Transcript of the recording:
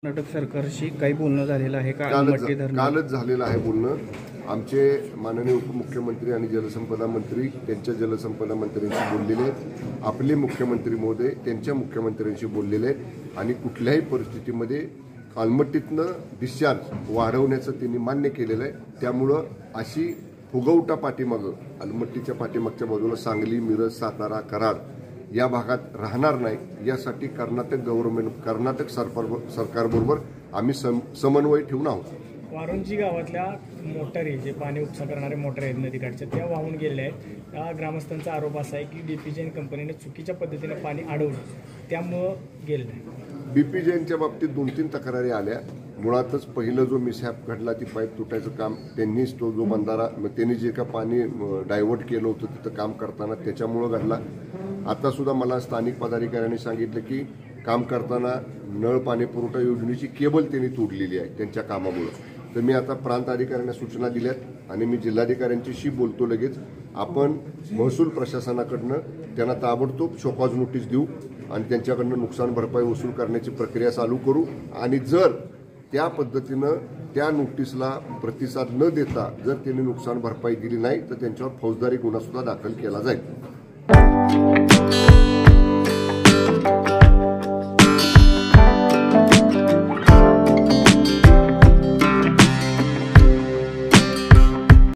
कर्नाटक सरकारशी काही बोलणं झालेलं आहे का? कालच झालेलं आहे बोलणं. आमचे माननीय उपमुख्यमंत्री आणि जलसंपदा मंत्री त्यांच्या जलसंपदा मंत्र्यांशी बोललेले आहेत. आपले मुख्यमंत्री महोदय त्यांच्या मुख्यमंत्र्यांशी बोललेले आहेत आणि कुठल्याही परिस्थितीमध्ये अलमट्टीतनं डिस्चार्ज वाढवण्याचं त्यांनी मान्य केलेलं आहे. त्यामुळं अशी फुगवटा पाठीमागं अलमट्टीच्या पाठीमागच्या बाजूला सांगली, मिरज, सातारा, कराड या भागात राहणार नाही यासाठी कर्नाटक सरकारबरोबर आम्ही समन्वय ठेवून आहोत. वारुंजी गावातल्या मोटारी जे पाणी उपसा करणारे मोटार आहेत नदीकाठच्या त्या वाहून गेलेल्या आहेत. त्या ग्रामस्थांचा आरोप असा आहे की बीपीजेन कंपनीने चुकीच्या पद्धतीने पाणी अडवलं त्यामुळं गेलेलं आहे. बीपीजेनच्या बाबतीत 2-3 तक्रारी आल्या. मुळातच पहिलं जो मिसहॅप घडला ती पाईप तुटायचं काम त्यांनीच तो जो बंधारा त्यांनी जे का पाणी डायव्हर्ट केलं होतं तिथं काम करताना त्याच्यामुळं घडला. आता सुद्धा मला स्थानिक पदाधिकाऱ्यांनी सांगितलं की काम करताना नळ पाणी पुरवठा योजनेची केबल त्यांनी तोडलेली आहे त्यांच्या कामामुळं. तर मी आता प्रांत अधिकाऱ्यांना सूचना दिल्यात आणि मी जिल्हाधिकाऱ्यांच्याशी बोलतो लगेच. आपण महसूल प्रशासनाकडनं त्यांना ताबडतोब शोकॉज नोटीस देऊ आणि त्यांच्याकडनं नुकसान भरपाई वसूल करण्याची प्रक्रिया चालू करू आणि जर त्या पद्धतीनं त्या नोटीसला प्रतिसाद न देता जर त्यांनी नुकसान भरपाई दिली नाही तर त्यांच्यावर फौजदारी गुन्हा सुद्धा दाखल केला जाईल.